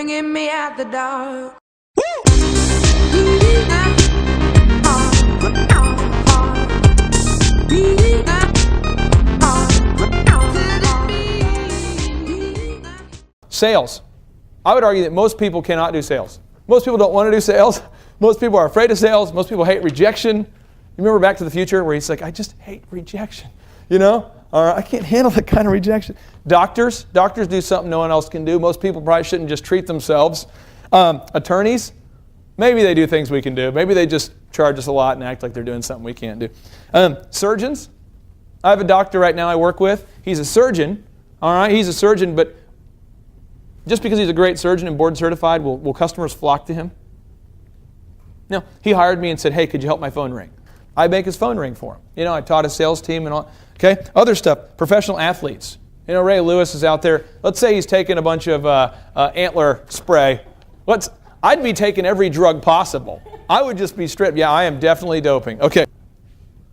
bringing me out the dark. Sales. I would argue that most people cannot do sales. Most people don't want to do sales. Most people are afraid of sales. Most people hate rejection. You remember Back to the Future where he's like, I just hate rejection, you know? Or I can't handle that kind of rejection. Doctors do something no one else can do. Most people probably shouldn't just treat themselves. Attorneys, maybe they do things we can do. Maybe they just charge us a lot and act like they're doing something we can't do. Surgeons, I have a doctor right now I work with. He's a surgeon, all right? He's a surgeon, but just because he's a great surgeon and board certified, will customers flock to him? No. He hired me and said, hey, could you help my phone ring? I make his phone ring for him. You know, I taught his sales team and all. Okay. Other stuff, professional athletes. You know, Ray Lewis is out there. Let's say he's taking a bunch of antler spray. I'd be taking every drug possible. I would just be stripped. Yeah, I am definitely doping. Okay.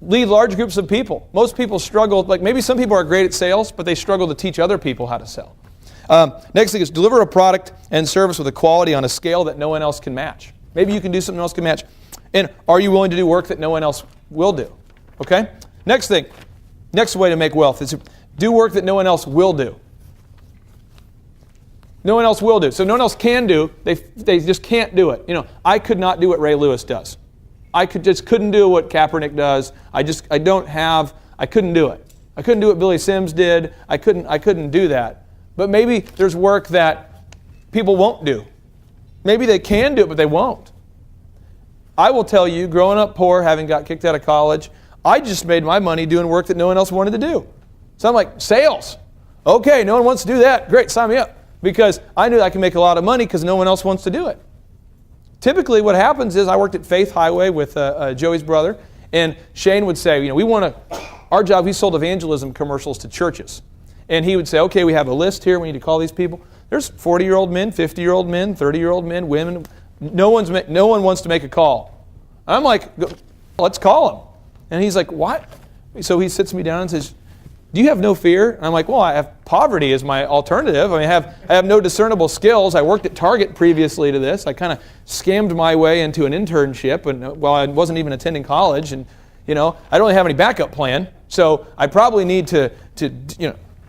Lead large groups of people. Most people struggle, like maybe some people are great at sales, but they struggle to teach other people how to sell. Next thing is deliver a product and service with a quality on a scale that no one else can match. Maybe you can do something no one else can match. And are you willing to do work that no one else will do? Okay? Next thing, next way to make wealth is do work that no one else will do. No one else will do. So no one else can do, they just can't do it. You know, I could not do what Ray Lewis does. I couldn't do what Kaepernick does. I couldn't do it. I couldn't do what Billy Sims did. I couldn't do that. But maybe there's work that people won't do. Maybe they can do it, but they won't. I will tell you, growing up poor, having got kicked out of college, I just made my money doing work that no one else wanted to do. So I'm like, sales. Okay, no one wants to do that. Great, sign me up. Because I knew I could make a lot of money because no one else wants to do it. Typically what happens is I worked at Faith Highway with Joey's brother, and Shane would say, you know, our job, we sold evangelism commercials to churches. And he would say, okay, we have a list here. We need to call these people. There's 40-year-old men, 50-year-old men, 30-year-old men, women. No one wants to make a call. I'm like, let's call them. And he's like, what? So he sits me down and says, do you have no fear? And I'm like, well, I have poverty as my alternative. I mean, I have no discernible skills. I worked at Target previously to this. I kind of scammed my way into an internship, and well, I wasn't even attending college, and you know, I don't really have any backup plan. So I probably need to you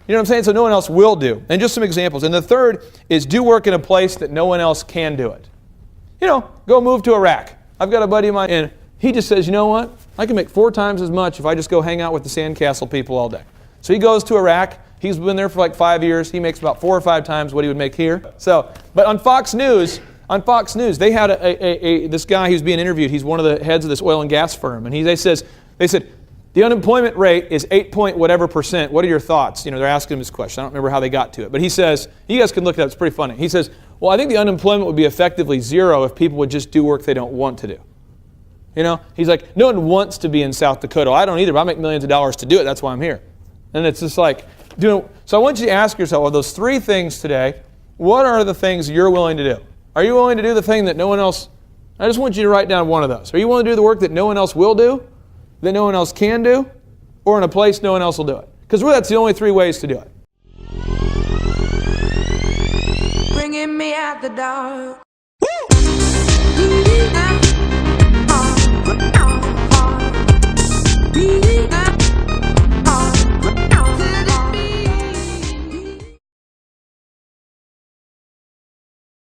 know what I'm saying? So no one else will do. And just some examples. And the third is do work in a place that no one else can do it. You know, go move to Iraq. I've got a buddy of mine, and he just says, you know what? I can make 4 times as much if I just go hang out with the sandcastle people all day. So he goes to Iraq. He's been there for like 5 years. He makes about 4 or 5 times what he would make here. So, but on Fox News, they had this guy who's being interviewed. He's one of the heads of this oil and gas firm, and they said, the unemployment rate is 8.whatever%. What are your thoughts? You know, they're asking him this question. I don't remember how they got to it. But he says, you guys can look it up. It's pretty funny. He says, well, I think the unemployment would be effectively 0 if people would just do work they don't want to do. You know, he's like, no one wants to be in South Dakota. I don't either, but I make millions of dollars to do it. That's why I'm here. And it's just like, so I want you to ask yourself, of those 3 things today, what are the things you're willing to do? Are you willing to do the thing that no one else, I just want you to write down one of those. Are you willing to do the work that no one else will do? That no one else can do, or in a place no one else will do it? Because really that's the only 3 ways to do it. Bringing me out the dark.